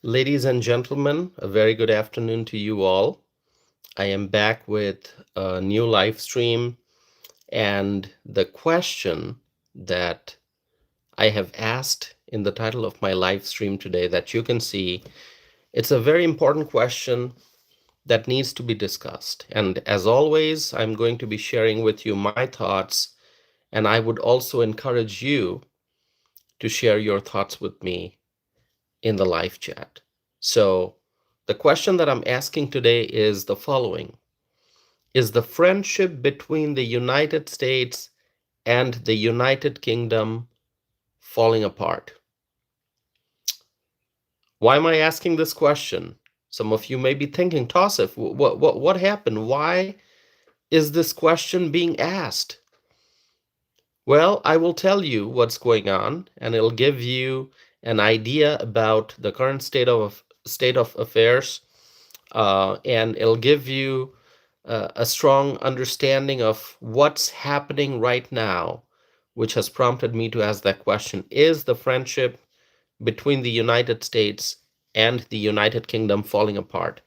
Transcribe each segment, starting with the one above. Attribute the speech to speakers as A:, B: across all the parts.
A: Ladies and gentlemen, a very good afternoon to you all. I am back with a new live stream, and the question that I have asked in the title of my live stream today that you can see, it's a very important question that needs to be discussed. And as always, I'm going to be sharing with you my thoughts, and I would also encourage you to share your thoughts with me in the live chat. So, the question that I'm asking today is the following: is the friendship between the United States and the United Kingdom falling apart? Why am I asking this question? Some of you may be thinking, Tassif, what happened? Why is this question being asked? Well, I will tell you what's going on, and it'll give you an idea about the current state of affairs, and it'll give you a strong understanding of what's happening right now, which has prompted me to ask that question. Is the friendship between the United States and the United Kingdom falling apart?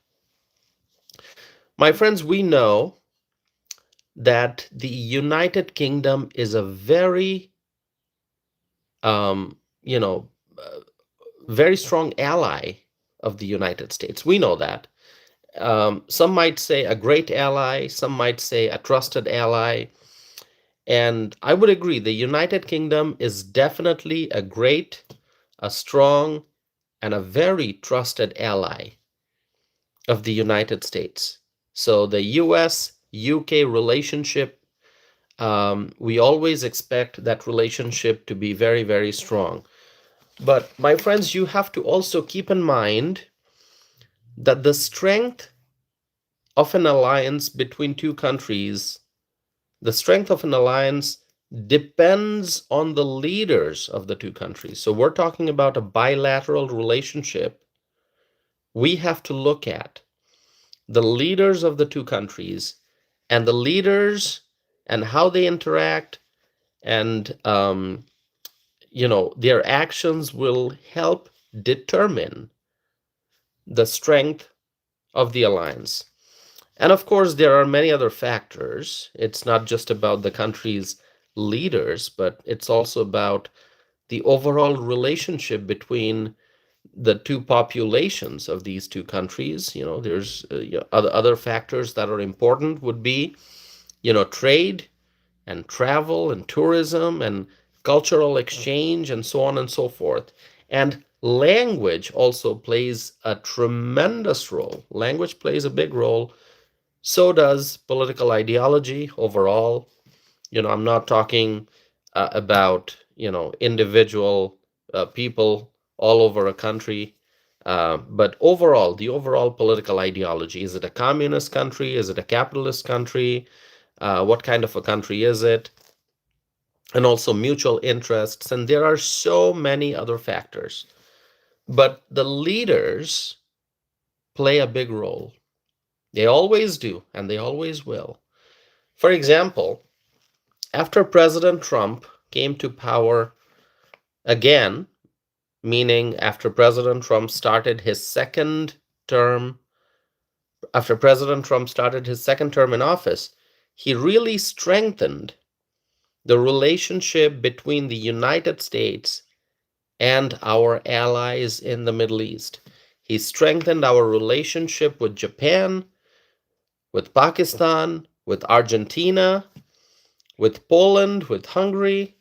A: My friends, we know that the United Kingdom is a very, um, you know, uh, very strong ally of the United States. We know that. Some might say a great ally, some might say a trusted ally. And I would agree, the United Kingdom is definitely a great, a strong, and a very trusted ally of the United States. So the US UK relationship, we always expect that relationship to be very, very strong. But my friends, you have to also keep in mind that the strength of an alliance between two countries, the strength of an alliance depends on the leaders of the two countries. So we're talking about a bilateral relationship. We have to look at the leaders of the two countries and the leaders and how they interact, and their actions will help determine the strength of the alliance. And of course, there are many other factors. It's not just about the country's leaders, but it's also about the overall relationship between the two populations of these two countries. There's other factors that are important would be, trade and travel and tourism and cultural exchange and so on and so forth. And language also plays a tremendous role. Language plays a big role. So does political ideology overall. I'm not talking about, individual people all over a country, but overall, the overall political ideology. Is it a communist country? Is it a capitalist country? What kind of a country is it? And also mutual interests. And there are so many other factors. But the leaders play a big role. They always do, and they always will. For example, after President Trump came to power again, meaning after President Trump started his second term, after President Trump started his second term in office, he really strengthened the relationship between the United States and our allies in the Middle East. He strengthened our relationship with Japan, with Pakistan, with Argentina, with Poland, with Hungary,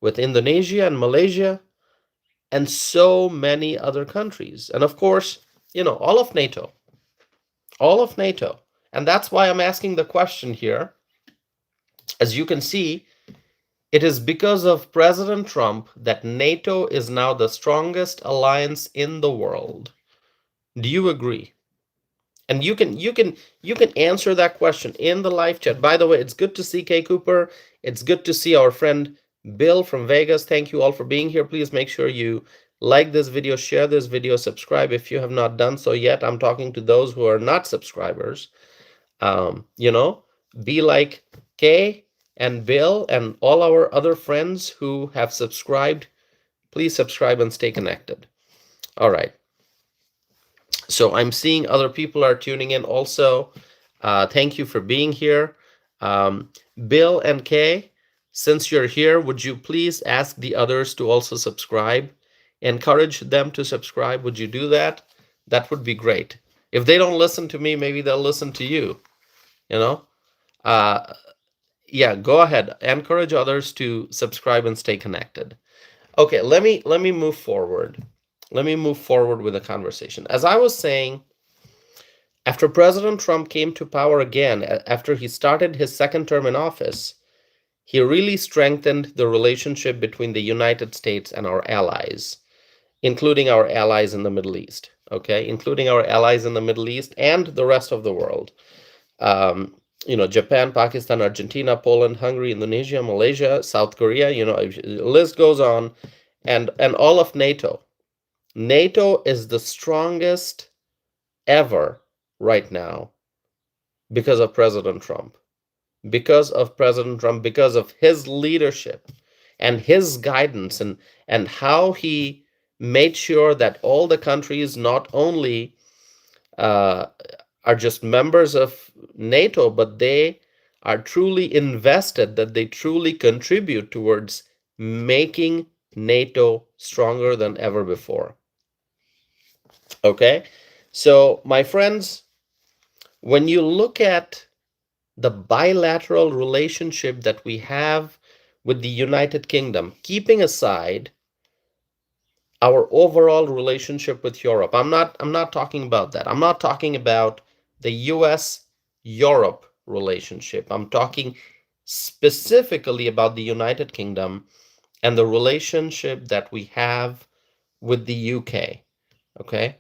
A: with Indonesia and Malaysia, and so many other countries. And of course, all of NATO, all of NATO. And that's why I'm asking the question here. As you can see, it is because of President Trump that NATO is now the strongest alliance in the world. Do you agree? And you can answer that question in the live chat. By the way, it's good to see Kay Cooper. It's good to see our friend Bill from Vegas. Thank you all for being here. Please make sure you like this video, share this video, subscribe if you have not done so yet. I'm talking to those who are not subscribers. Be like Kay and Bill and all our other friends who have subscribed. Please subscribe and stay connected. All right. So I'm seeing other people are tuning in also. Thank you for being here. Bill and Kay, since you're here, would you please ask the others to also subscribe? Encourage them to subscribe. Would you do that? That would be great. If they don't listen to me, maybe they'll listen to you, you know? Uh, yeah, go ahead. Encourage others to subscribe and stay connected. Okay, let me move forward. Let me move forward with the conversation. As I was saying, after President Trump came to power again, after he started his second term in office, he really strengthened the relationship between the United States and our allies, including our allies in the Middle East, okay? Including our allies in the Middle East and the rest of the world. Japan, Pakistan, Argentina, Poland, Hungary, Indonesia, Malaysia, South Korea, the list goes on, and all of NATO. NATO is the strongest ever right now because of President Trump. Because of President Trump, because of his leadership and his guidance and how he made sure that all the countries not only uh, are just members of NATO, but they are truly invested, that they truly contribute towards making NATO stronger than ever before. Okay? So, my friends, when you look at the bilateral relationship that we have with the United Kingdom, keeping aside our overall relationship with Europe. I'm not talking about that. I'm not talking about the US Europe relationship. I'm talking specifically about the United Kingdom and the relationship that we have with the UK. Okay?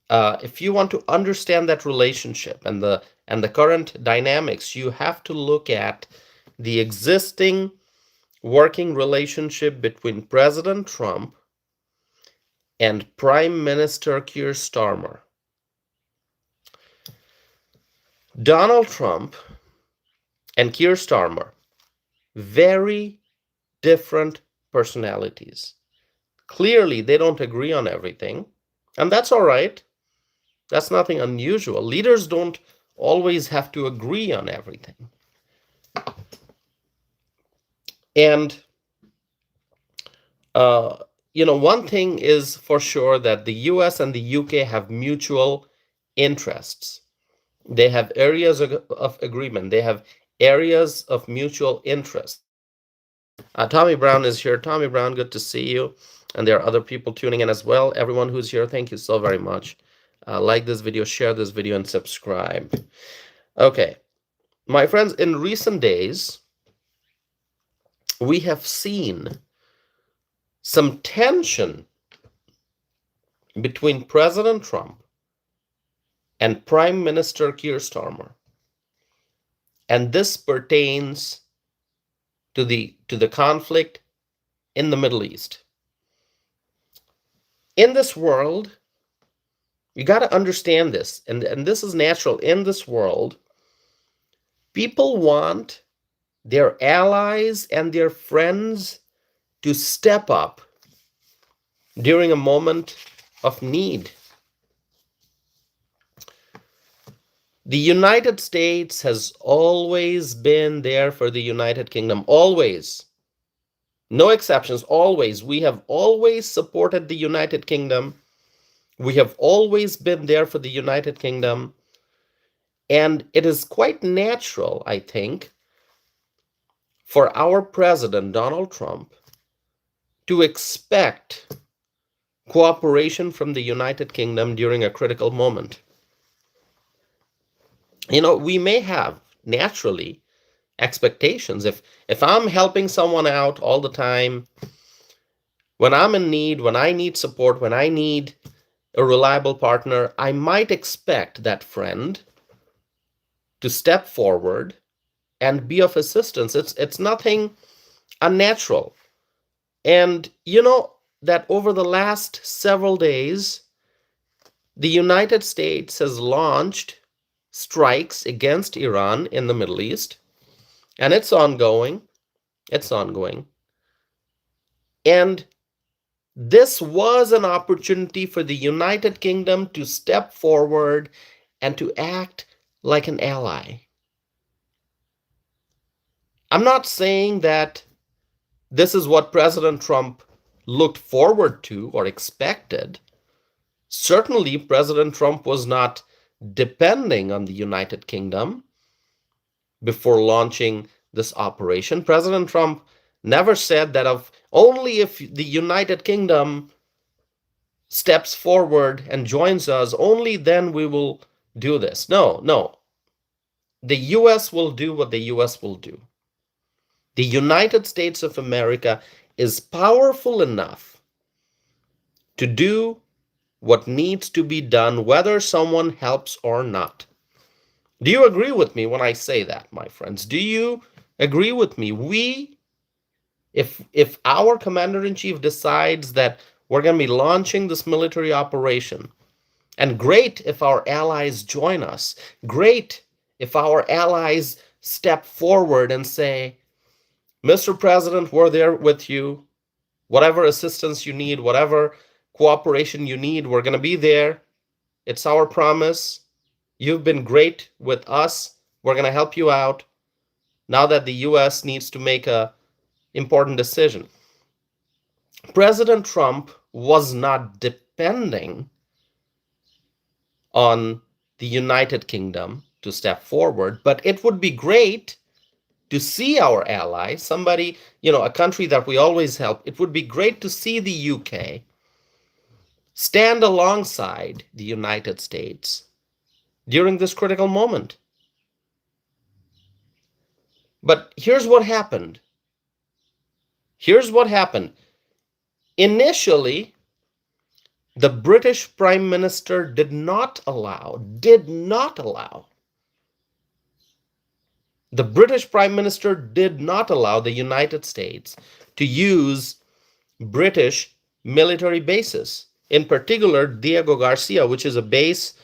A: If you want to understand that relationship and the current dynamics, you have to look at the existing working relationship between President Trump and Prime Minister Keir Starmer. Donald Trump and Keir Starmer, very different personalities. Clearly, they don't agree on everything, and that's all right. That's nothing unusual. Leaders don't always have to agree on everything. And one thing is for sure, that the US and the UK have mutual interests. They have areas of agreement. They have areas of mutual interest. Tommy Brown is here. Tommy Brown, good to see you. And there are other people tuning in as well. Everyone who's here, thank you so very much. Like this video, share this video, and subscribe. Okay, my friends, in recent days, we have seen some tension between President Trump and Prime Minister Keir Starmer. And this pertains to the conflict in the Middle East. In this world, you got to understand this, and this is natural. In this world, people want their allies and their friends to step up during a moment of need. The United States has always been there for the United Kingdom, always. No exceptions, always. We have always supported the United Kingdom. We have always been there for the United Kingdom. And it is quite natural, I think, for our president, Donald Trump, to expect cooperation from the United Kingdom during a critical moment. We may have, naturally, expectations. If I'm helping someone out all the time, when I'm in need, when I need support, when I need a reliable partner, I might expect that friend to step forward and be of assistance. It's nothing unnatural. And that over the last several days, the United States has launched strikes against Iran in the Middle East, and it's ongoing. It's ongoing. And This was an opportunity for the United Kingdom to step forward and to act like an ally. I'm not saying that this is what President Trump looked forward to or expected. Certainly, President Trump was not depending on the United Kingdom before launching this operation. President Trump never said that only if the United Kingdom steps forward and joins us, only then we will do this. No, no. The US will do what the US will do. The United States of America is powerful enough to do what needs to be done, whether someone helps or not. Do you agree with me when I say that, my friends? Do you agree with me? If our commander-in-chief decides that we're going to be launching this military operation, and great if our allies join us, great if our allies step forward and say, Mr. President, we're there with you. Whatever assistance you need, whatever cooperation you need, we're going to be there. It's our promise. You've been great with us. We're going to help you out. Now that the US needs to make an important decision. President Trump was not depending on the United Kingdom to step forward, but it would be great to see our ally, somebody, a country that we always help. It would be great to see the UK stand alongside the United States during this critical moment. But here's what happened. Initially, the British Prime Minister did not allow the British Prime Minister did not allow the United States to use British military bases, in particular Diego Garcia, which is a base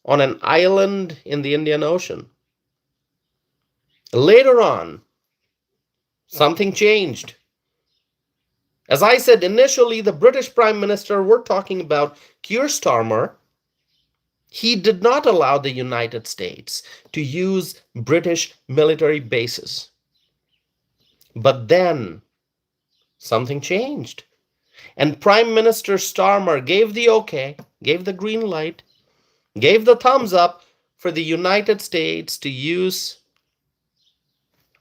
A: on an island in the Indian Ocean. Later on, something changed. As I said initially, the British Prime Minister, we're talking about Keir Starmer, he did not allow the United States to use British military bases. But then something changed. And Prime Minister Starmer gave the okay, gave the green light, gave the thumbs up for the United States to use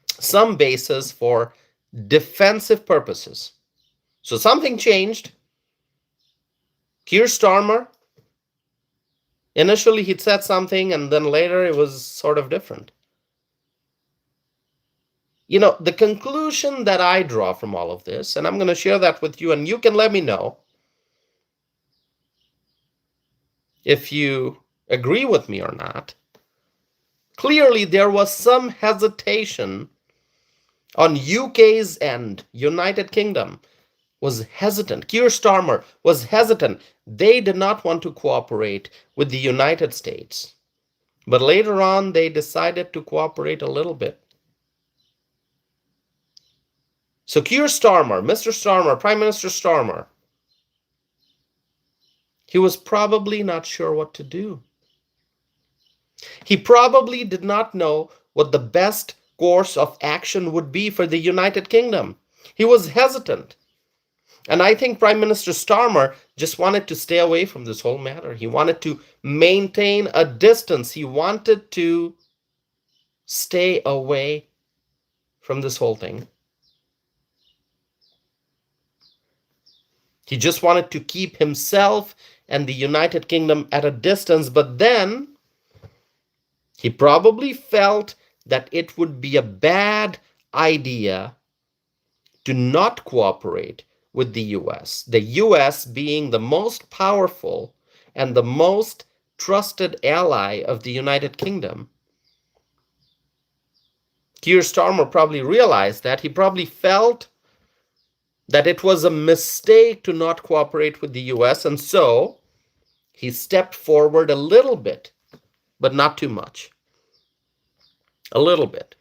A: some bases for defensive purposes. So something changed. Keir Starmer, initially he'd said something and then later it was sort of different. The conclusion that I draw from all of this, and I'm going to share that with you, and you can let me know if you agree with me or not. Clearly, there was some hesitation on UK's end. United Kingdom was hesitant. Keir Starmer was hesitant. They did not want to cooperate with the United States. But later on, they decided to cooperate a little bit. So Keir Starmer, Mr. Starmer, Prime Minister Starmer, he was probably not sure what to do. He probably did not know what the best course of action would be for the United Kingdom. He was hesitant. And I think Prime Minister Starmer just wanted to stay away from this whole matter. He wanted to maintain a distance. He wanted to stay away from this whole thing. He just wanted to keep himself and the United Kingdom at a distance, but then he probably felt that it would be a bad idea to not cooperate with the US. The US being the most powerful and the most trusted ally of the United Kingdom. Keir Starmer probably realized that. He probably felt that it was a mistake to not cooperate with the US, and so he stepped forward a little bit, but not too much. A little bit.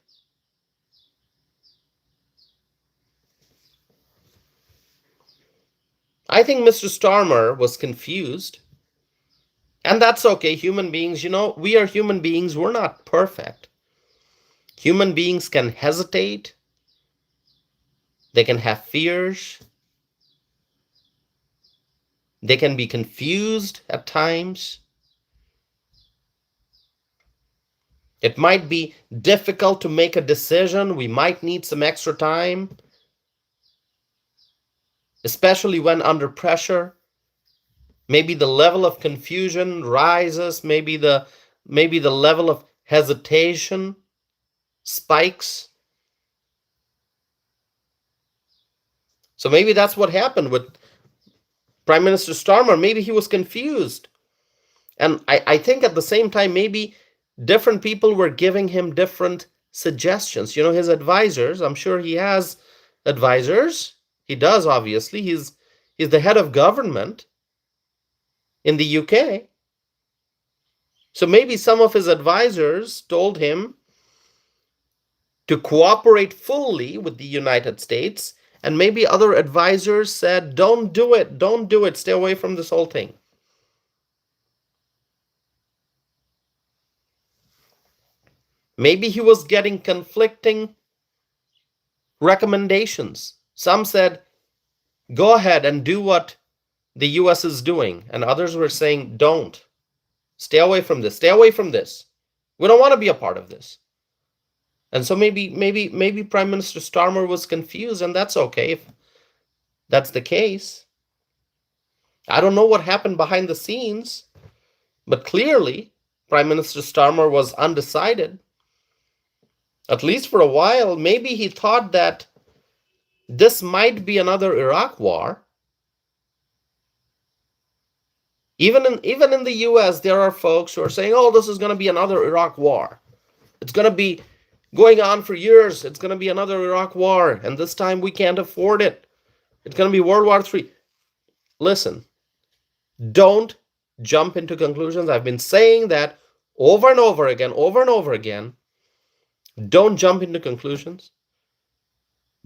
A: I think Mr. Starmer was confused. And that's okay. Human beings, we are human beings. We're not perfect. Human beings can hesitate. They can have fears. They can be confused at times. It might be difficult to make a decision. We might need some extra time, especially when under pressure. Maybe the level of confusion rises. Maybe the level of hesitation spikes. So maybe that's what happened with Prime Minister Starmer. Maybe he was confused. And I think at the same time, maybe different people were giving him different suggestions. His advisors, I'm sure he has advisors. He does, obviously. He's the head of government in the UK. So maybe some of his advisors told him to cooperate fully with the United States, and maybe other advisors said, don't do it, stay away from this whole thing. Maybe he was getting conflicting recommendations. Some said, go ahead and do what the US is doing, and others were saying, don't. Stay away from this. Stay away from this. We don't want to be a part of this. And so maybe Prime Minister Starmer was confused, and that's okay if that's the case. I don't know what happened behind the scenes, but clearly Prime Minister Starmer was undecided. At least for a while. Maybe he thought that this might be another Iraq war. Even in the US, there are folks who are saying, oh, this is going to be another Iraq war. It's going to be going on for years. It's going to be another Iraq war. And this time we can't afford it. It's going to be World War III. Listen, don't jump into conclusions. I've been saying that over and over again. Don't jump into conclusions.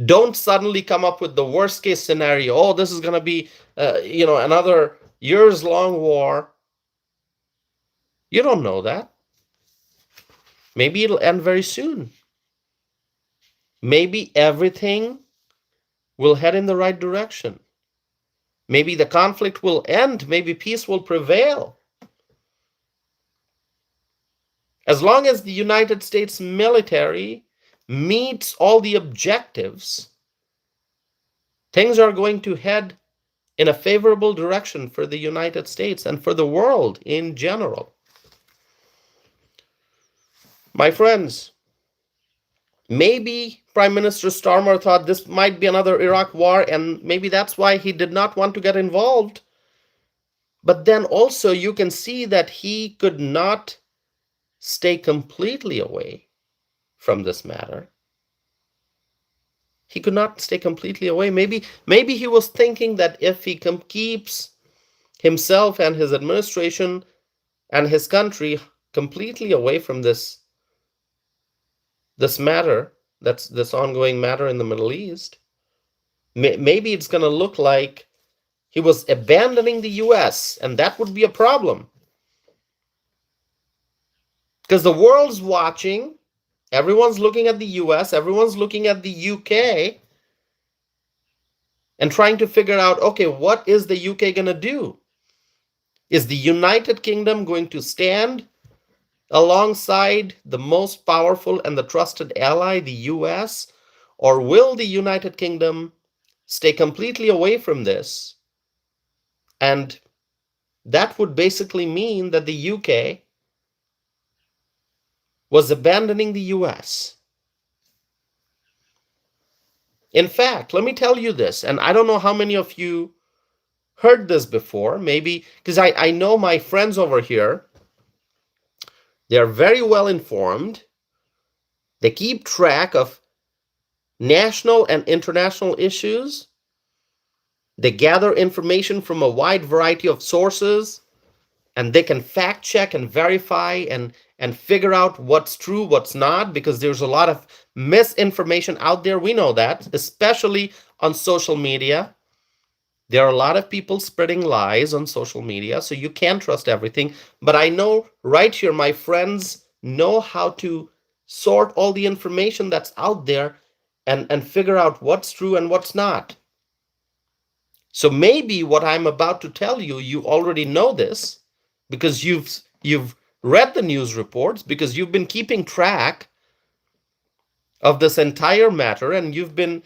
A: Don't suddenly come up with the worst case scenario. Oh, this is going to be, another years-long war. You don't know that. Maybe it'll end very soon. Maybe everything will head in the right direction. Maybe the conflict will end. Maybe peace will prevail. As long as the United States military meets all the objectives, things are going to head in a favorable direction for the United States and for the world in general. My friends, maybe Prime Minister Starmer thought this might be another Iraq war, and maybe that's why he did not want to get involved. But then also you can see that he could not stay completely away from this matter. He could not stay completely away. Maybe he was thinking that if he keeps himself and his administration and his country completely away from this matter, that's this ongoing matter in the Middle East, maybe it's going to look like he was abandoning the US, and that would be a problem. Because the world's watching. Everyone's looking at the US, everyone's looking at the UK, and trying to figure out, okay, what is the UK going to do? Is the United Kingdom going to stand alongside the most powerful and the trusted ally, the US? Or will the United Kingdom stay completely away from this? And that would basically mean that the UK was abandoning the US. In fact, let me tell you this, and I don't know how many of you heard this before, maybe, because I know my friends over here, they're very well informed. They keep track of national and international issues. They gather information from a wide variety of sources, and they can fact check and verify and figure out what's true, what's not, because there's a lot of misinformation out there. We know that, especially on social media. There are a lot of people spreading lies on social media, so you can't trust everything. But I know right here, my friends know how to sort all the information that's out there and figure out what's true and what's not. So maybe what I'm about to tell you, you already know this because you've read the news reports, because you've been keeping track of this entire matter, and you've been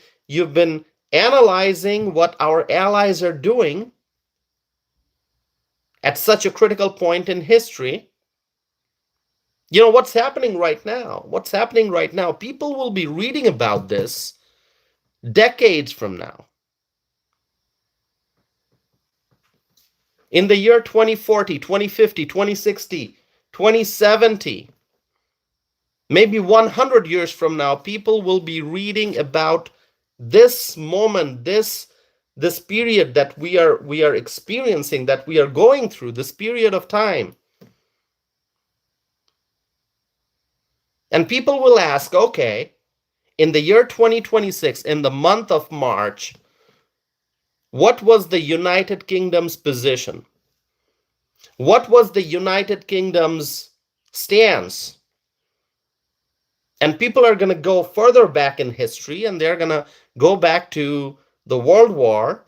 A: analyzing what our allies are doing at such a critical point in history. You know what's happening right now? What's happening right now? People will be reading about this decades from now. In the year 2040, 2050, 2060, 2070, maybe 100 years from now, people will be reading about this moment, this period that we are experiencing, that we are going through, this period of time. And people will ask, okay, in the year 2026, in the month of March, what was the United Kingdom's position? What was the United Kingdom's stance? And people are going to go further back in history, and they're going to go back to the World War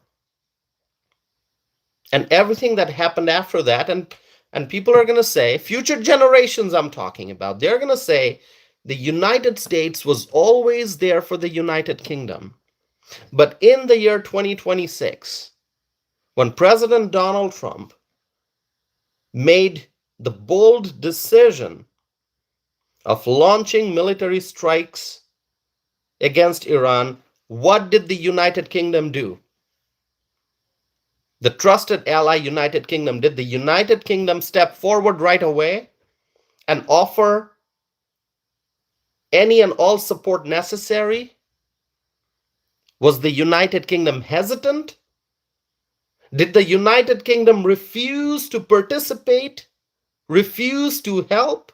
A: and everything that happened after that. And people are going to say, future generations I'm talking about, they're going to say the United States was always there for the United Kingdom. But in the year 2026, when President Donald Trump made the bold decision of launching military strikes against Iran, what did the United Kingdom do? The trusted ally United Kingdom, did the United Kingdom step forward right away and offer any and all support necessary? Was the United Kingdom hesitant? Did the United Kingdom refuse to participate, refuse to help?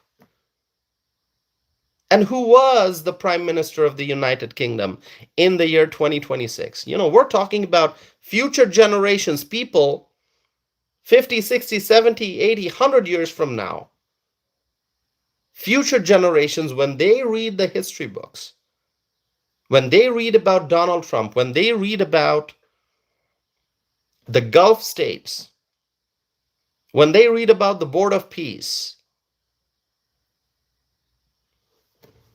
A: And who was the Prime Minister of the United Kingdom in the year 2026? You know, we're talking about future generations, people 50, 60, 70, 80, 100 years from now. Future generations, when they read the history books, when they read about Donald Trump, when they read about the Gulf states, when they read about the Board of Peace,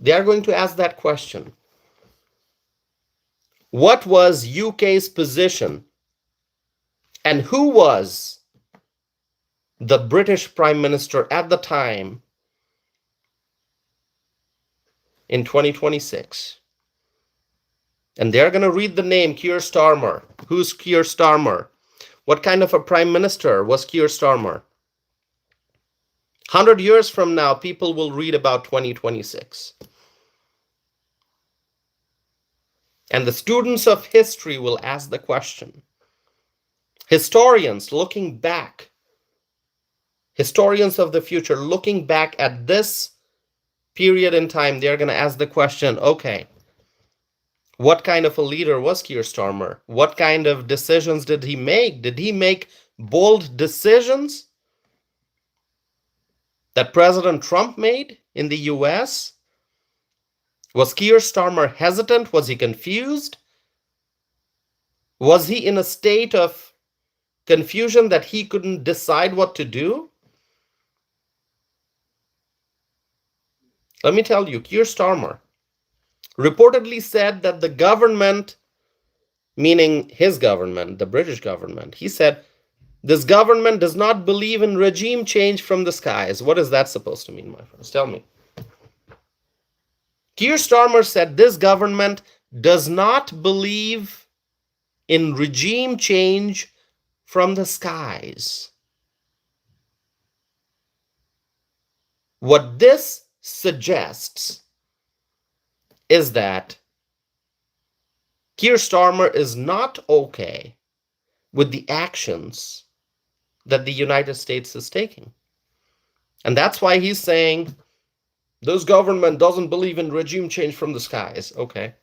A: they are going to ask that question. What was UK's position? And who was the British Prime Minister at the time in 2026? And they're going to read the name Keir Starmer. Who's Keir Starmer? What kind of a prime minister was Keir Starmer? 100 years from now, people will read about 2026. And the students of history will ask the question. Historians looking back, historians of the future looking back at this period in time, they're going to ask the question, okay, what kind of a leader was Keir Starmer? What kind of decisions did he make? Did he make bold decisions that President Trump made in the US? Was Keir Starmer hesitant? Was he confused? Was he in a state of confusion that he couldn't decide what to do? Let me tell you, Keir Starmer reportedly said that the government, meaning his government, the British government, he said, this government does not believe in regime change from the skies. What is that supposed to mean, my friends? Tell me. Keir Starmer said this government does not believe in regime change from the skies. What this suggests is that Keir Starmer is not okay with the actions that the United States is taking. And that's why he's saying, this government doesn't believe in regime change from the skies. Okay.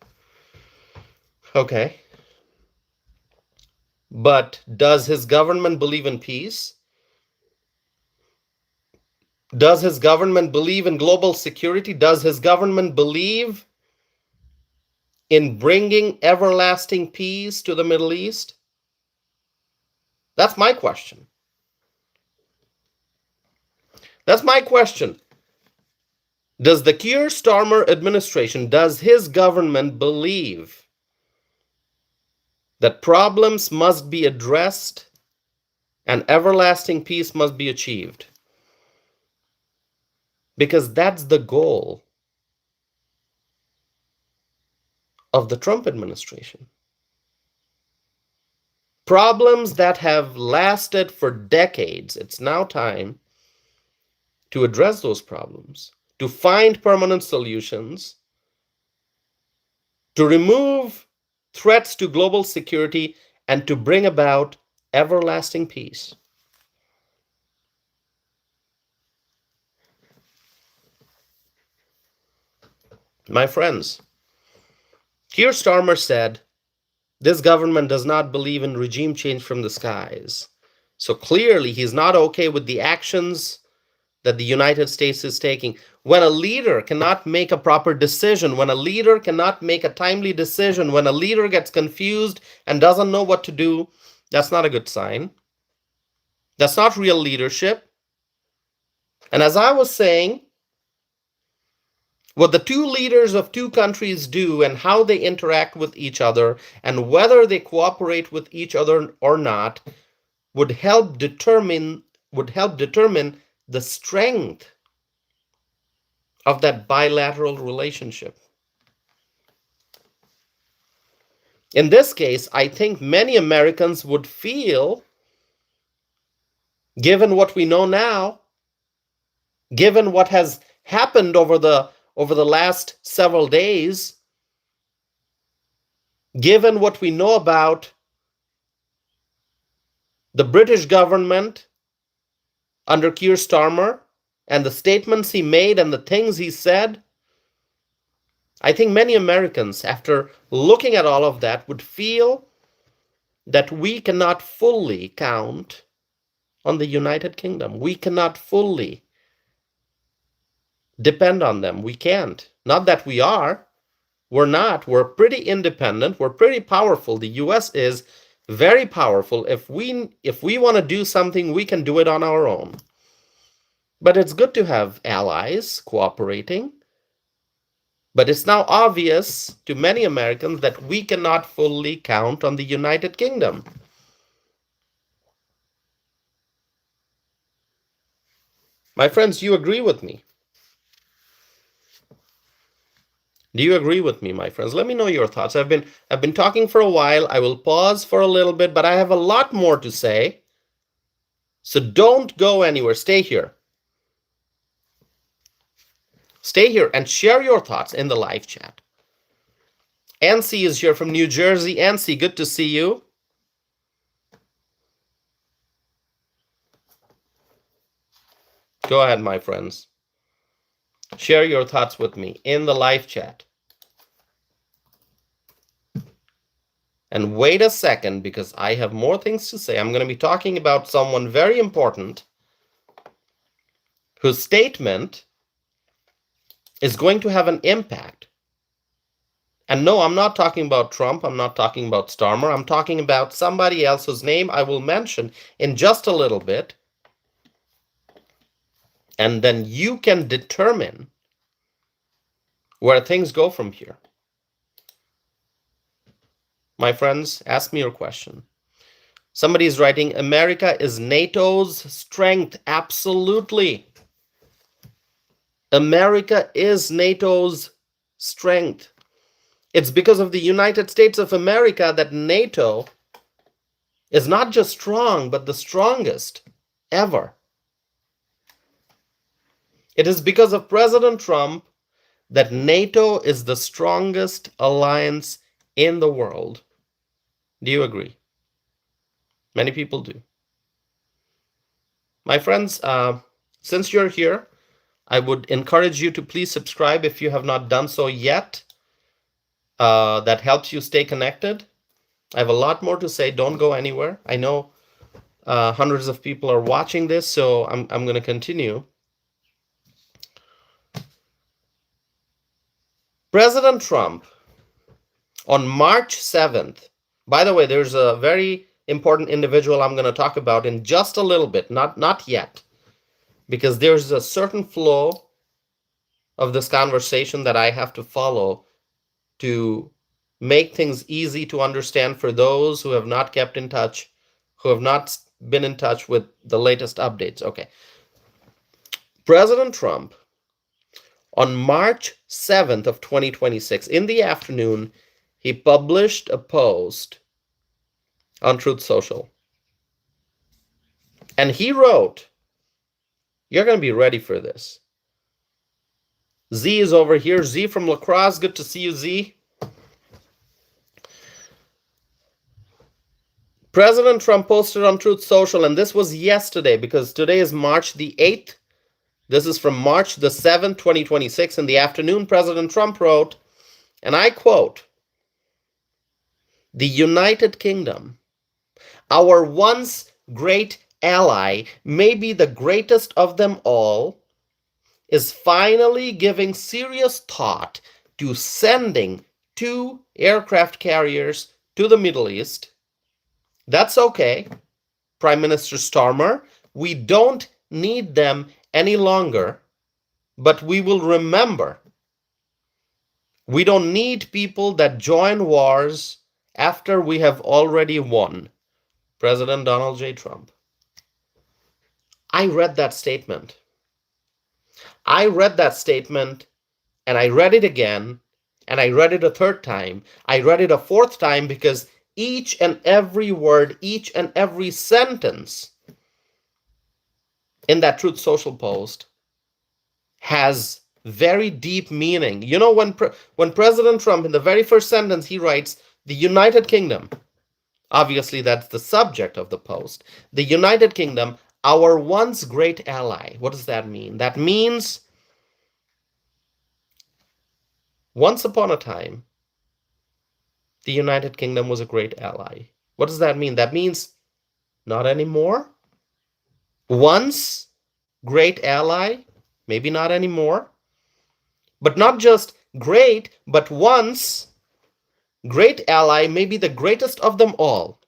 A: But does his government believe in peace? Does his government believe in global security? Does his government believe in bringing everlasting peace to the Middle East? That's my question. That's my question. Does the Keir Starmer administration, does his government believe that problems must be addressed and everlasting peace must be achieved? Because that's the goal of the Trump administration. Problems that have lasted for decades, it's now time to address those problems, to find permanent solutions, to remove threats to global security, and to bring about everlasting peace. My friends, Keir Starmer said, this government does not believe in regime change from the skies. So clearly, he's not okay with the actions that the United States is taking. When a leader cannot make a proper decision, when a leader cannot make a timely decision, when a leader gets confused and doesn't know what to do, that's not a good sign. That's not real leadership. And as I was saying, what the two leaders of two countries do and how they interact with each other and whether they cooperate with each other or not would help determine the strength of that bilateral relationship. In this case, I think many Americans would feel, given what we know now, given what has happened over the last several days, given what we know about the British government under Keir Starmer and the statements he made and the things he said, I think many Americans, after looking at all of that, would feel that we cannot fully count on the United Kingdom. We cannot fully depend on them. We can't. Not that we are. We're not. We're pretty independent. We're pretty powerful. The US is very powerful. If we want to do something, we can do it on our own. But it's good to have allies cooperating. But it's now obvious to many Americans that we cannot fully count on the United Kingdom. My friends, do you agree with me? Do you agree with me, my friends? Let me know your thoughts. I've been talking for a while. I will pause for a little bit, but I have a lot more to say. So don't go anywhere. Stay here. Stay here and share your thoughts in the live chat. Ansi is here from New Jersey. Ansi, good to see you. Go ahead, my friends. Share your thoughts with me in the live chat. And wait a second, because I have more things to say. I'm going to be talking about someone very important whose statement is going to have an impact. And no, I'm not talking about Trump. I'm not talking about Starmer. I'm talking about somebody else whose name I will mention in just a little bit. And then you can determine where things go from here. My friends, ask me your question. Somebody is writing, America is NATO's strength. Absolutely. America is NATO's strength. It's because of the United States of America that NATO is not just strong, but the strongest ever. It is because of President Trump that NATO is the strongest alliance in the world. Do you agree? Many people do. My friends, since you're here, I would encourage you to please subscribe if you have not done so yet. That helps you stay connected. I have a lot more to say. Don't go anywhere. I know hundreds of people are watching this, so I'm going to continue. President Trump on March 7th, by the way, there's a very important individual I'm going to talk about in just a little bit, not yet, because there's a certain flow of this conversation that I have to follow to make things easy to understand for those who have not kept in touch, who have not been in touch with the latest updates. Okay. President Trump, on March 7th of 2026, in the afternoon, he published a post on Truth Social. And he wrote, you're going to be ready for this. Z is over here. Z from La Crosse. Good to see you, Z. President Trump posted on Truth Social, and this was yesterday because today is March the 8th. This is from March the 7th, 2026. In the afternoon, President Trump wrote, and I quote, "The United Kingdom, our once great ally, maybe the greatest of them all, is finally giving serious thought to sending 2 aircraft carriers to the Middle East. That's okay, Prime Minister Starmer. We don't need them any longer, but we will remember. We don't need people that join wars after we have already won." President Donald J. Trump. I read that statement. And I read it again, and I read it a third time. I read it a fourth time because each and every word, each and every sentence in that Truth Social post has very deep meaning. You know, when President Trump, in the very first sentence, he writes, "The United Kingdom," obviously that's the subject of the post, "The United Kingdom, our once great ally." What does that mean? That means once upon a time, the United Kingdom was a great ally. What does that mean? That means not anymore. Once great ally, maybe not anymore. But not just great, but once great ally, maybe the greatest of them all.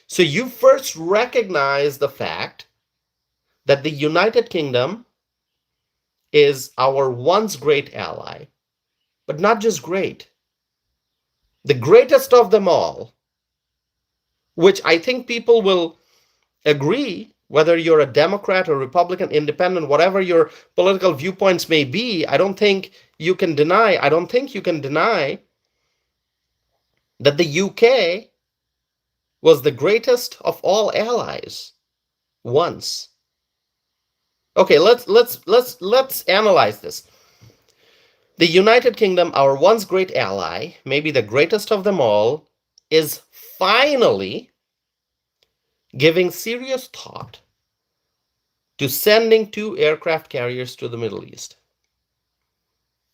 A: So you first recognize the fact that the United Kingdom is our once great ally, but not just great, the greatest of them all, which I think people will agree, whether you're a Democrat or Republican, Independent, whatever your political viewpoints may be. I don't think you can deny that the UK was the greatest of all allies once. Okay, let's analyze this. The United Kingdom, our once great ally, maybe the greatest of them all, is finally giving serious thought to sending 2 aircraft carriers to the Middle East.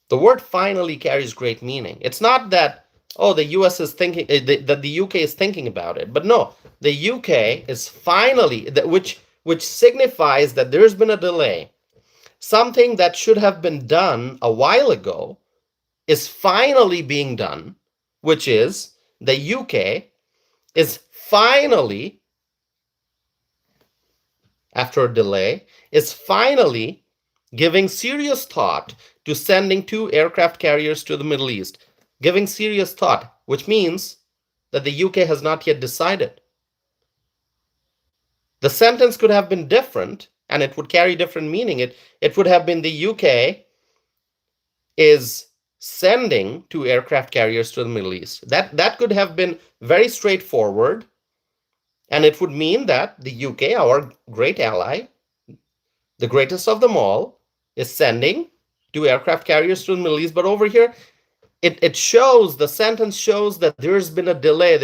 A: The word finally carries great meaning. It's not that, oh, the US is thinking, that the UK is thinking about it. But no, the UK is finally, which signifies that there's been a delay. Something that should have been done a while ago is finally being done, which is the UK is finally, after a delay, is finally giving serious thought to sending 2 aircraft carriers to the Middle East. Giving serious thought, which means that the UK has not yet decided. The sentence could have been different, and it would carry different meaning. It would have been the UK is sending 2 aircraft carriers to the Middle East. That could have been very straightforward, and it would mean that the UK, our great ally, the greatest of them all, is sending 2 aircraft carriers to the Middle East. But over here, it shows, the sentence shows that there's been a delay.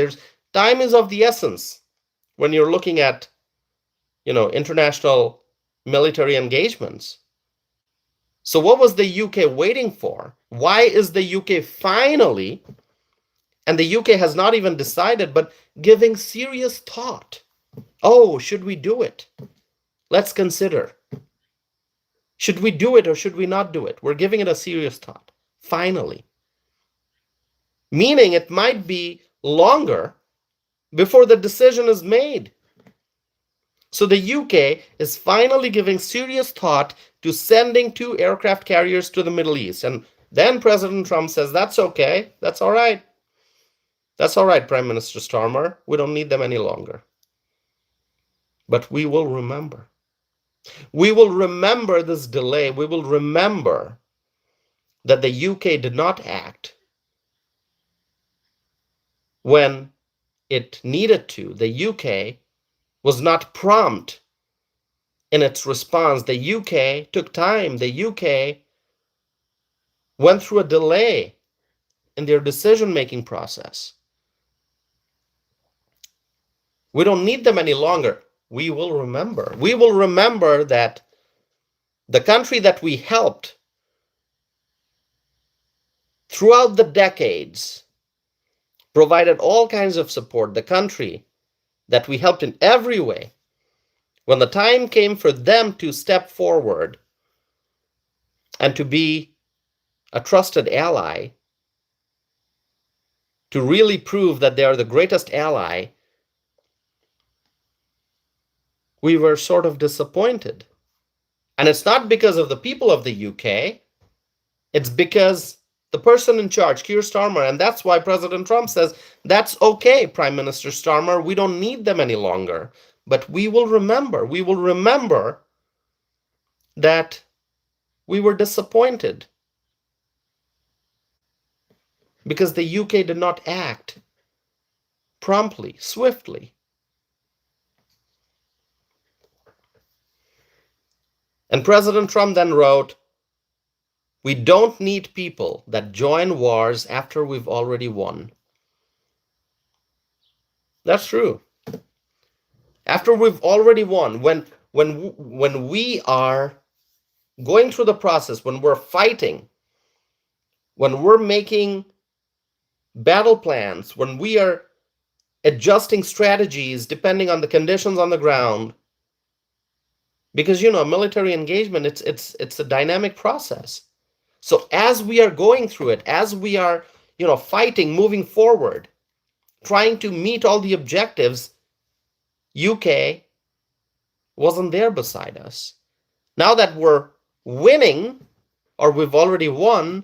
A: Time is of the essence when you're looking at, international military engagements. So what was the UK waiting for? Why is the UK finally And the UK has not even decided, but giving serious thought. Oh, should we do it? Let's consider. Should we do it or should we not do it? We're giving it a serious thought. Finally. Meaning it might be longer before the decision is made. So the UK is finally giving serious thought to sending 2 aircraft carriers to the Middle East. And then President Trump says, that's okay. That's all right. That's all right, Prime Minister Starmer. We don't need them any longer. But we will remember. We will remember this delay. We will remember that the UK did not act when it needed to. The UK was not prompt in its response. The UK took time. The UK went through a delay in their decision-making process. We don't need them any longer. We will remember. We will remember that the country that we helped throughout the decades, provided all kinds of support, the country that we helped in every way, when the time came for them to step forward and to be a trusted ally, to really prove that they are the greatest ally, we were sort of disappointed. And it's not because of the people of the UK, it's because the person in charge, Keir Starmer, and that's why President Trump says, that's okay, Prime Minister Starmer, we don't need them any longer. But we will remember that we were disappointed because the UK did not act promptly, swiftly. And President Trump then wrote, we don't need people that join wars after we've already won. That's true. After we've already won, when we are going through the process, when we're fighting, when we're making battle plans, when we are adjusting strategies depending on the conditions on the ground, because military engagement, it's a dynamic process. So as we are going through it, as we are fighting, moving forward, trying to meet all the objectives, UK wasn't there beside us. Now that we're winning, or we've already won,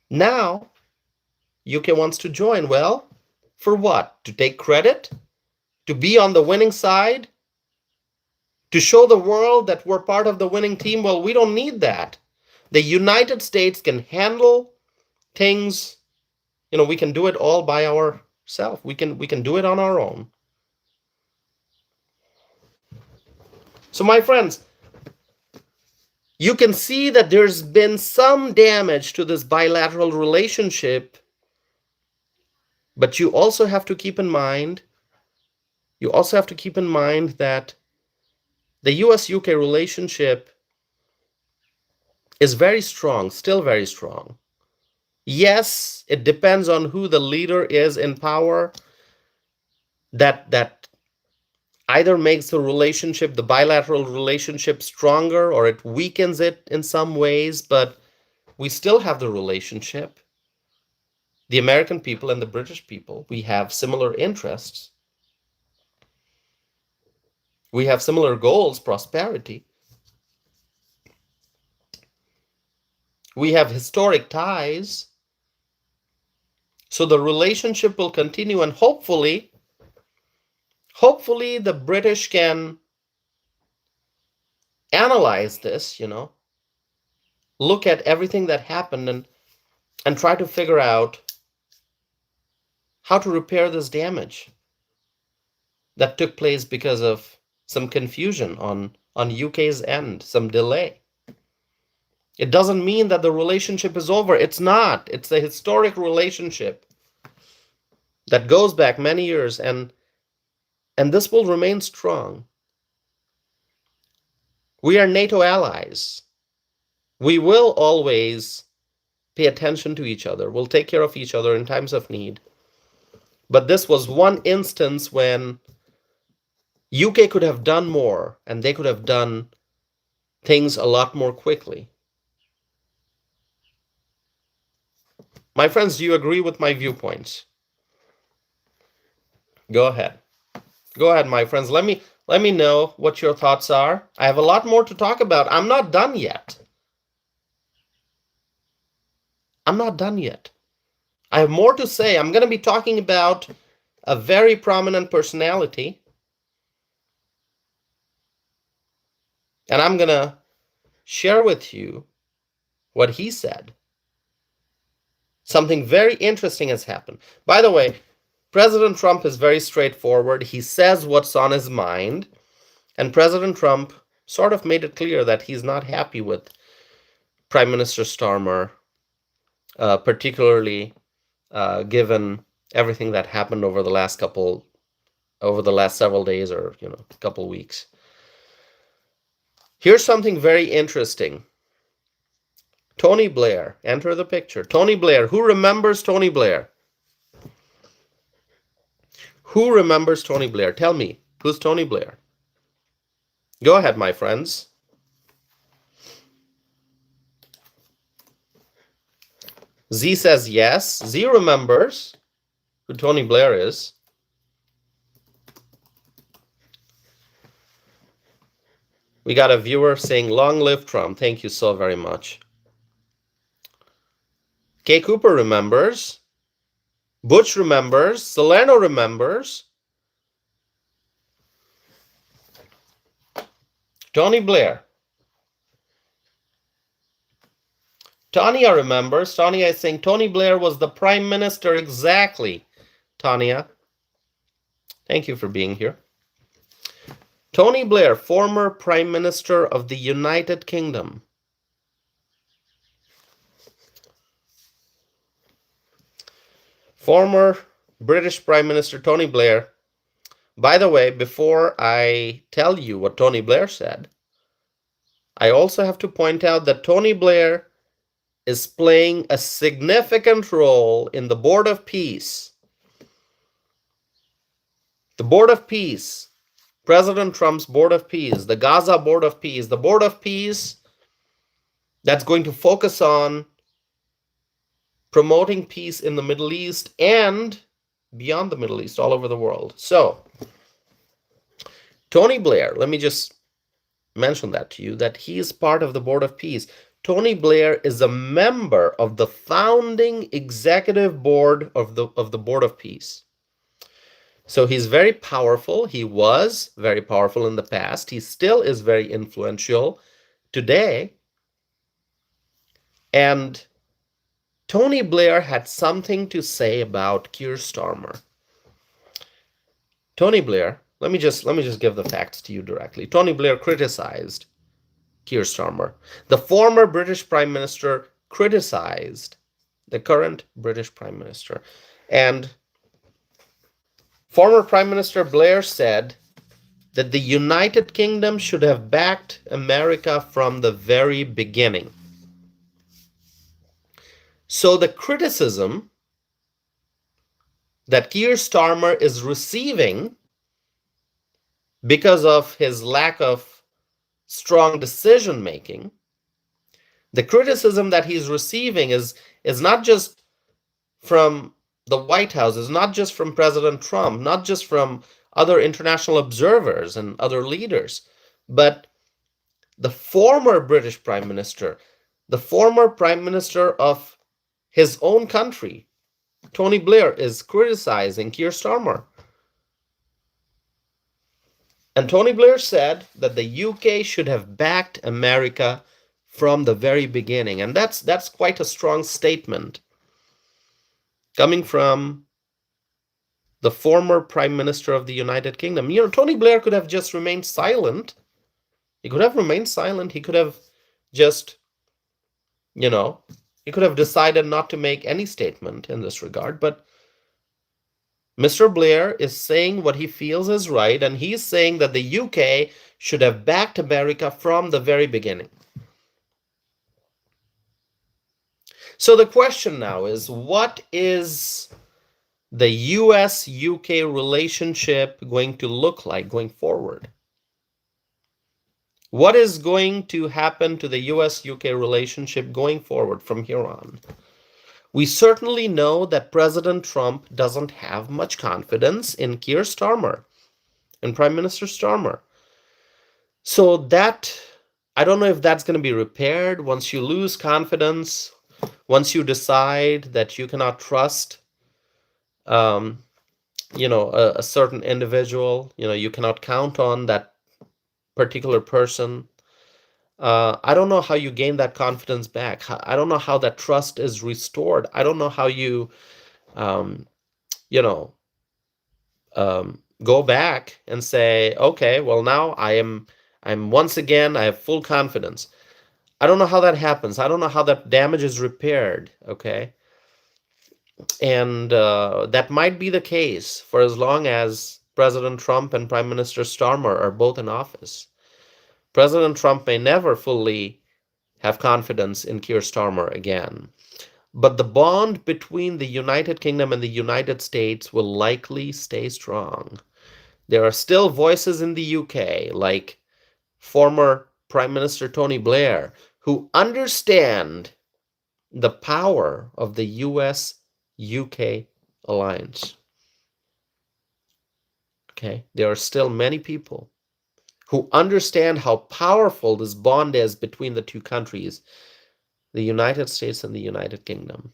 A: now UK wants to join. Well, for what? To take credit? To be on the winning side? To show the world that we're part of the winning team? Well, we don't need that. The United States can handle things. We can do it all by ourselves. We can do it on our own. So my friends, you can see that there's been some damage to this bilateral relationship, but you also have to keep in mind that the US-UK relationship is very strong, still very strong. Yes, it depends on who the leader is in power, that either makes the bilateral relationship stronger, or it weakens it in some ways, but we still have the relationship. The American people and the British people, we have similar interests. We have similar goals, prosperity. We have historic ties. So the relationship will continue, and hopefully the British can analyze this, look at everything that happened and try to figure out how to repair this damage that took place because of some confusion on UK's end, some delay. It doesn't mean that the relationship is over. It's not. It's a historic relationship that goes back many years, and this will remain strong. We are NATO allies. We will always pay attention to each other, will take care of each other in times of need. But this was one instance when UK could have done more, and they could have done things a lot more quickly. My friends, do you agree with my viewpoints? Go ahead. Go ahead, my friends. Let me know what your thoughts are. I have a lot more to talk about. I'm not done yet. I'm not done yet. I have more to say. I'm going to be talking about a very prominent personality. And I'm going to share with you what he said. Something very interesting has happened. By the way, President Trump is very straightforward. He says what's on his mind. And President Trump sort of made it clear that he's not happy with Prime Minister Starmer, particularly given everything that happened over the last several days or couple weeks. Here's something very interesting. Tony Blair, enter the picture. Tony Blair, who remembers Tony Blair? Who remembers Tony Blair? Tell me, who's Tony Blair? Go ahead, my friends. Z says yes. Z remembers who Tony Blair is. We got a viewer saying, long live Trump. Thank you so very much. Kay Cooper remembers. Butch remembers. Salerno remembers. Tony Blair. Tanya remembers. Tanya is saying Tony Blair was the prime minister. Exactly, Tanya. Thank you for being here. Tony Blair, former prime minister of the United Kingdom. Former British Prime Minister Tony Blair. By the way, before I tell you what Tony Blair said, I also have to point out that Tony Blair is playing a significant role in the Board of Peace. The Board of Peace, President Trump's Board of Peace, the Gaza Board of Peace, the Board of Peace that's going to focus on promoting peace in the Middle East and beyond the Middle East, all over the world. So, Tony Blair, let me just mention that to you, that he is part of the Board of Peace. Tony Blair is a member of the founding executive board of the Board of Peace. So he's very powerful. He was very powerful in the past. He still is very influential today. And Tony Blair had something to say about Keir Starmer. Tony Blair, let me just give the facts to you directly. Tony Blair criticized Keir Starmer. The former British Prime Minister criticized the current British Prime Minister. And former Prime Minister Blair said that the United Kingdom should have backed America from the very beginning. So the criticism that Keir Starmer is receiving because of his lack of strong decision making, the criticism that he's receiving is not just from the White House, is not just from President Trump, not just from other international observers and other leaders, but the former British Prime Minister, the former Prime Minister of his own country, Tony Blair, is criticizing Keir Starmer. And Tony Blair said that the UK should have backed America from the very beginning. And that's quite a strong statement coming from the former Prime Minister of the United Kingdom. Tony Blair could have just remained silent. He could have remained silent. He could have just, he could have decided not to make any statement in this regard. But Mr. Blair is saying what he feels is right, and he's saying that the UK should have backed America from the very beginning. So the question now is, what is the US-UK relationship going to look like going forward? What is going to happen to the US-UK relationship going forward from here on? We certainly know that President Trump doesn't have much confidence in Keir Starmer, in Prime Minister Starmer. So that, I don't know if that's going to be repaired once you lose confidence, once you decide that you cannot trust, a certain individual, you cannot count on that particular person. I don't know how you gain that confidence back. I don't know how that trust is restored. I don't know how you, um, you know, go back and say, okay, well now I'm once again, I have full confidence. I don't know how that happens. I don't know how that damage is repaired. Okay, and that might be the case for as long as President Trump and Prime Minister Starmer are both in office. President Trump may never fully have confidence in Keir Starmer again. But the bond between the United Kingdom and the United States will likely stay strong. There are still voices in the UK, like former Prime Minister Tony Blair, who understand the power of the US-UK alliance. Okay, there are still many people who understand how powerful this bond is between the two countries, the United States and the United Kingdom.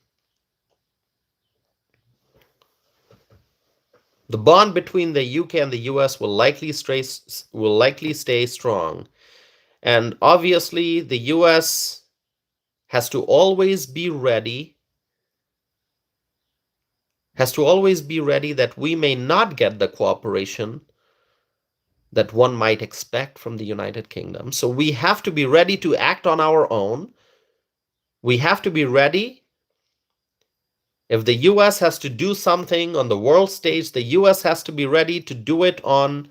A: The bond between the UK and the US will likely stay strong. And obviously, the US has to always be ready that we may not get the cooperation that one might expect from the United Kingdom. So we have to be ready to act on our own. We have to be ready. If the US has to do something on the world stage, the US has to be ready to do it on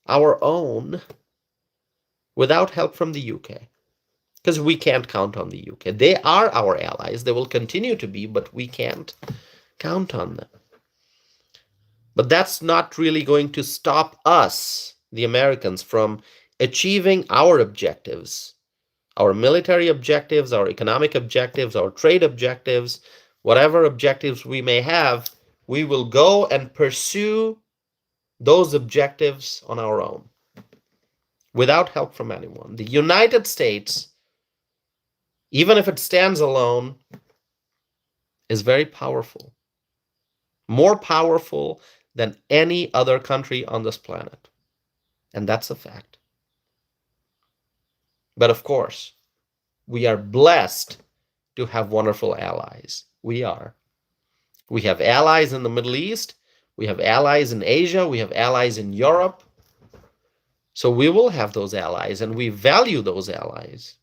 A: our own without help from the UK. Because we can't count on the UK. They are our allies. They will continue to be, but we can't count on them. But that's not really going to stop us, the Americans, from achieving our objectives, our military objectives, our economic objectives, our trade objectives, whatever objectives we may have. We will go and pursue those objectives on our own without help from anyone. The United States, even if it stands alone, is very powerful. More powerful than any other country on this planet. And that's a fact. But of course, we are blessed to have wonderful allies. We are. We have allies in the Middle East. We have allies in Asia. We have allies in Europe. So we will have those allies, and we value those allies.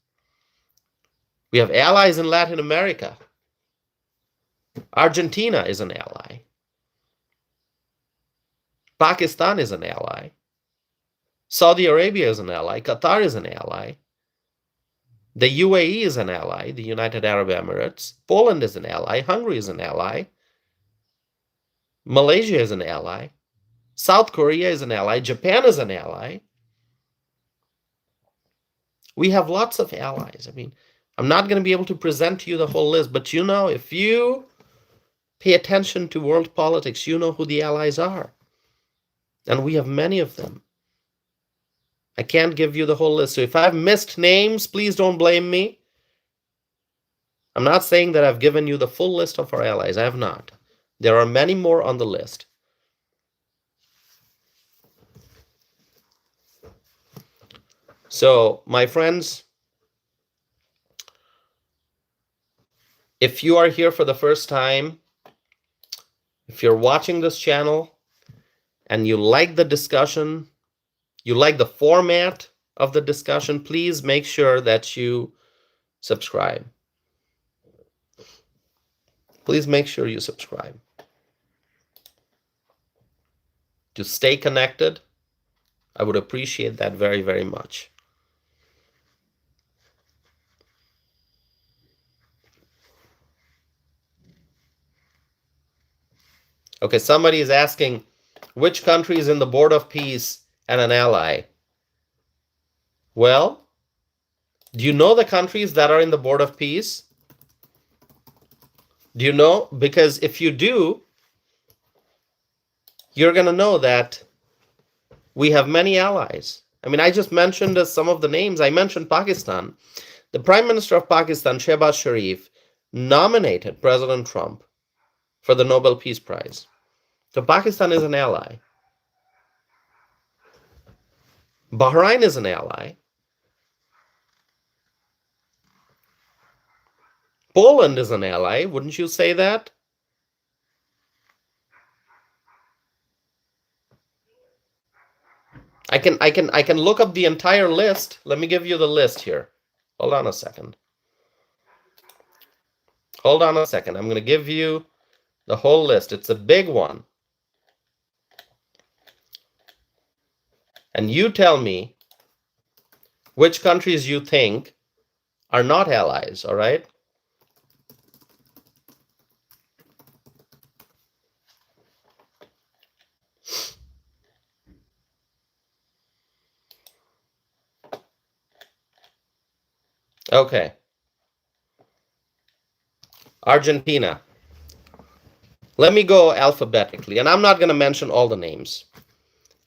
A: We have allies in Latin America. Argentina is an ally. Pakistan is an ally. Saudi Arabia is an ally. Qatar is an ally. The UAE is an ally, the United Arab Emirates. Poland is an ally. Hungary is an ally. Malaysia is an ally. South Korea is an ally. Japan is an ally. We have lots of allies. I mean, I'm not going to be able to present to you the whole list, but if you pay attention to world politics, you know who the allies are. And we have many of them. I can't give you the whole list. So if I've missed names, please don't blame me. I'm not saying that I've given you the full list of our allies. I have not. There are many more on the list. So, my friends, if you are here for the first time, if you're watching this channel and you like the discussion, you like the format of the discussion, please make sure that you subscribe. Please make sure you subscribe. To stay connected, I would appreciate that very, very much. Okay, somebody is asking which country is in the Board of Peace and an ally. Well, do you know the countries that are in the Board of Peace? Do you know? Because if you do, you're going to know that we have many allies. I mean, I just mentioned some of the names. I mentioned Pakistan. The Prime Minister of Pakistan, Shehbaz Sharif, nominated President Trump for the Nobel Peace Prize. So Pakistan is an ally. Bahrain is an ally. Poland is an ally. Wouldn't you say that? I can look up the entire list. Let me give you the list here. Hold on a second. Hold on a second. I'm going to give you the whole list. It's a big one. And you tell me which countries you think are not allies, all right? Okay. Argentina. Let me go alphabetically, and I'm not going to mention all the names.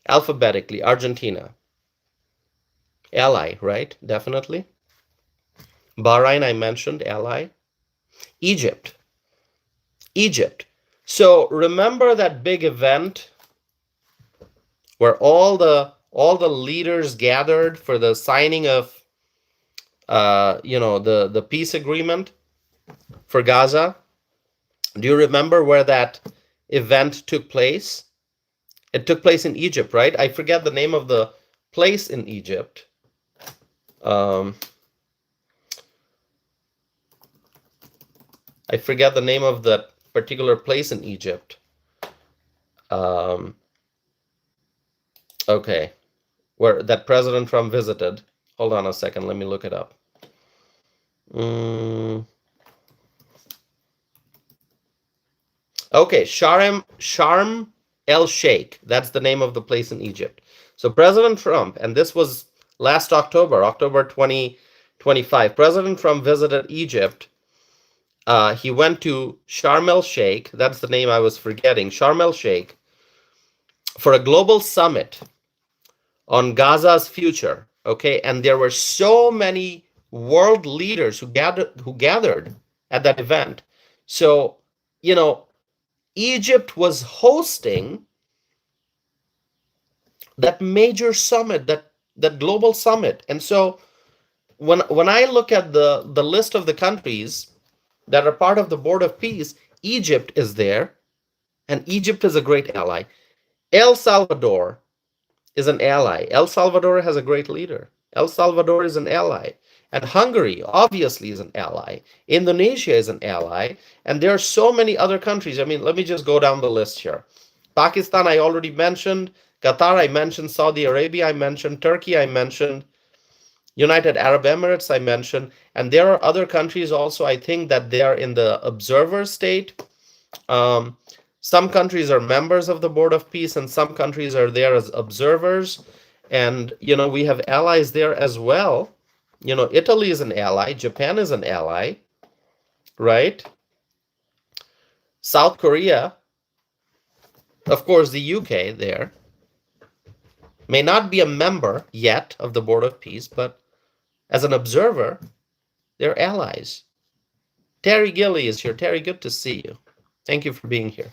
A: Alphabetically, Argentina. Ally, right? Definitely. Bahrain, I mentioned, ally. Egypt. Egypt. So remember that big event where all the leaders gathered for the signing of the peace agreement for Gaza? Do you remember where that event took place? It took place in Egypt, right? I forget the name of the place in Egypt. I forget the name of that particular place in Egypt. Okay, where that President Trump visited. Hold on a second, let me look it up. Okay, Sharm el Sheikh. That's the name of the place in Egypt. So President Trump, and this was last October 2025. President Trump visited Egypt. He went to Sharm el Sheikh. That's the name I was forgetting. Sharm el Sheikh for a global summit on Gaza's future. Okay, and there were so many world leaders who gathered at that event. So, Egypt was hosting that major summit, that global summit. And so when I look at the list of the countries that are part of the Board of Peace, Egypt is there, and Egypt is a great ally. El Salvador is an ally. El Salvador has a great leader. El Salvador is an ally. And Hungary, obviously, is an ally. Indonesia is an ally. And there are so many other countries. I mean, let me just go down the list here. Pakistan, I already mentioned. Qatar, I mentioned. Saudi Arabia, I mentioned. Turkey, I mentioned. United Arab Emirates, I mentioned. And there are other countries also, I think, that they are in the observer state. Some countries are members of the Board of Peace, and some countries are there as observers. And, we have allies there as well. Italy is an ally. Japan is an ally, right? South Korea, of course, the UK there, may not be a member yet of the Board of Peace, but as an observer, they're allies. Terry Gilly is here. Terry, good to see you. Thank you for being here.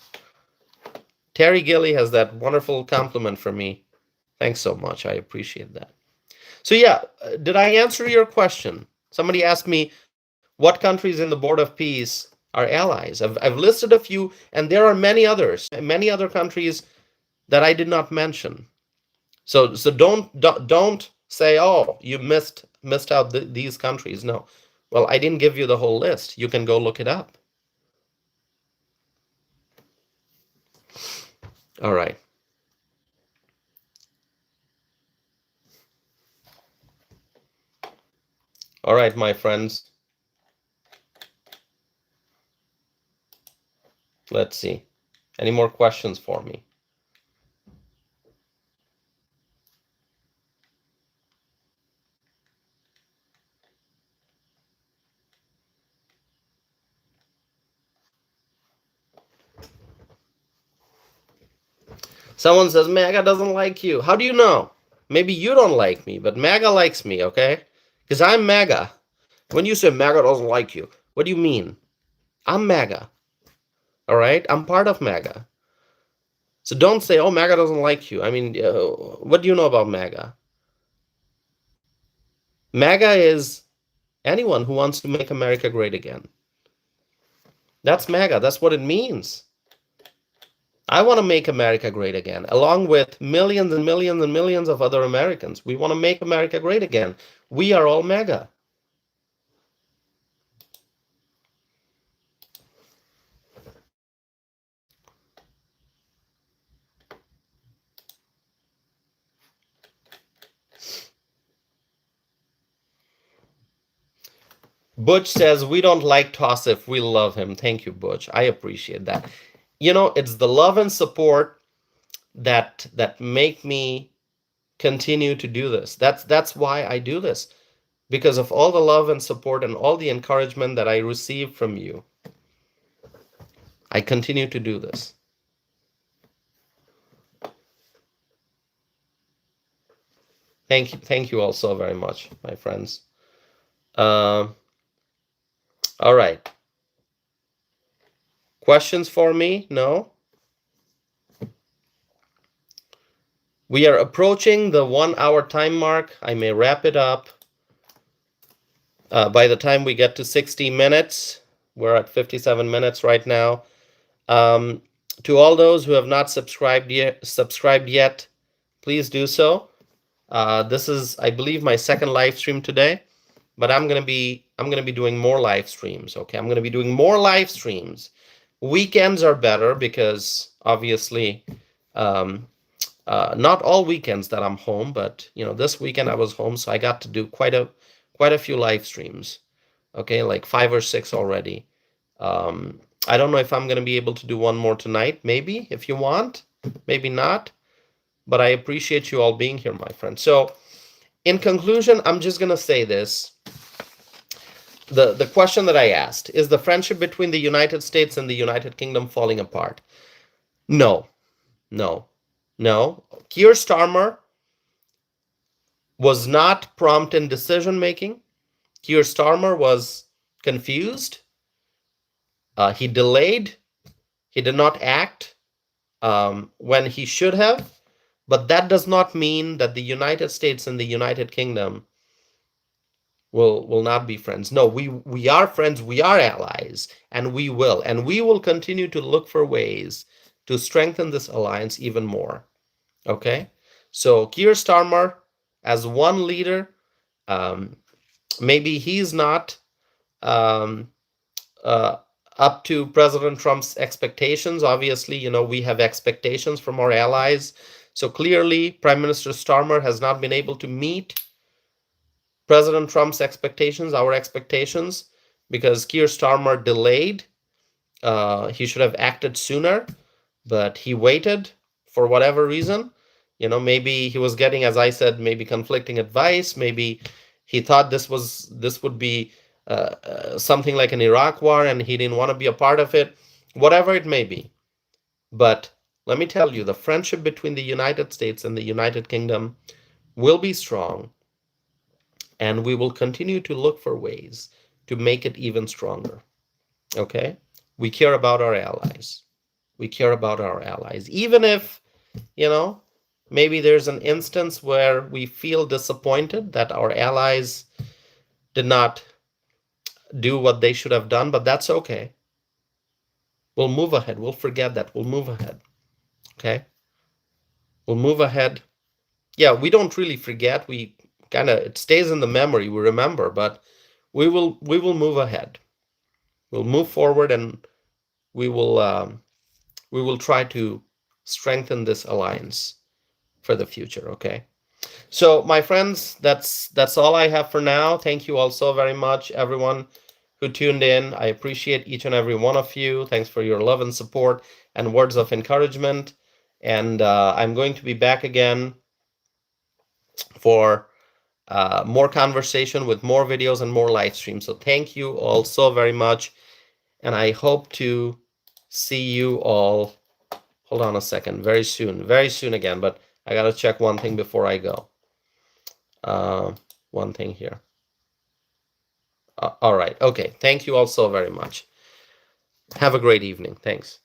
A: Terry Gilly has that wonderful compliment for me. Thanks so much. I appreciate that. So yeah, did I answer your question? Somebody asked me what countries in the Board of Peace are allies. I've listed a few, and there are many others, many other countries that I did not mention. So don't say, oh, you missed out these countries. No. Well, I didn't give you the whole list. You can go look it up. All right. All right, my friends. Let's see. Any more questions for me? Someone says MAGA doesn't like you. How do you know? Maybe you don't like me, but MAGA likes me, okay? Because I'm MAGA. When you say MAGA doesn't like you, what do you mean? I'm MAGA, all right? I'm part of MAGA. So don't say, oh, MAGA doesn't like you. I mean, what do you know about MAGA? MAGA is anyone who wants to make America great again. That's MAGA. That's what it means. I want to make America great again, along with millions and millions and millions of other Americans. We want to make America great again. We are all MAGA. Butch says, we don't like Tossif. We love him. Thank you, Butch. I appreciate that. You know, it's the love and support that make me continue to do this. That's why I do this. Because of all the love and support and all the encouragement that I receive from you, I continue to do this. Thank you all so very much, my friends. All right. Questions for me? No? We are approaching the 1 hour time mark. I may wrap it up. By the time we get to 60 minutes, we're at 57 minutes right now. To all those who have not subscribed yet, please do so. This is, I believe, my second live stream today, but I'm gonna be doing more live streams. Okay, I'm gonna be doing more live streams. Weekends are better because obviously, not all weekends that I'm home, but you know, this weekend I was home, so I got to do quite a few live streams. Okay, like 5 or 6 already. I don't know if I'm gonna be able to do one more tonight. Maybe if you want, maybe not. But I appreciate you all being here, my friends. So, in conclusion, I'm just gonna say this. The question that I asked, is the friendship between the United States and the United Kingdom falling apart? No, no, no. Keir Starmer was not prompt in decision making. Keir Starmer was confused. He delayed. He did not act when he should have. But that does not mean that the United States and the United Kingdom will not be friends. No, we are friends, we are allies, and we will continue to look for ways to strengthen this alliance even more. Okay, so Keir Starmer as one leader, maybe he's not up to President Trump's expectations. Obviously, you know, we have expectations from our allies. So clearly, Prime Minister Starmer has not been able to meet President Trump's expectations, our expectations, because Keir Starmer delayed. He should have acted sooner, but he waited for whatever reason. You know, maybe he was getting, as I said, maybe conflicting advice. Maybe he thought this would be something like an Iraq war, and he didn't want to be a part of it. Whatever it may be, but let me tell you, the friendship between the United States and the United Kingdom will be strong, and we will continue to look for ways to make it even stronger. Okay? We care about our allies. We care about our allies. Even if, you know, maybe there's an instance where we feel disappointed that our allies did not do what they should have done, but that's okay. We'll move ahead. We'll forget that. We'll move ahead. Okay? We'll move ahead. Yeah, we don't really forget. We kind of, it stays in the memory. We remember, but we will move ahead. We'll move forward, and we will try to strengthen this alliance for the future. Okay. So, my friends, that's all I have for now. Thank you all so very much, everyone who tuned in. I appreciate each and every one of you. Thanks for your love and support and words of encouragement. And I'm going to be back again for more conversation with more videos and more live streams. So thank you all so very much. And I hope to see you all, hold on a second, very soon again. But I got to check one thing before I go. One thing here. All right. Okay. Thank you all so very much. Have a great evening. Thanks.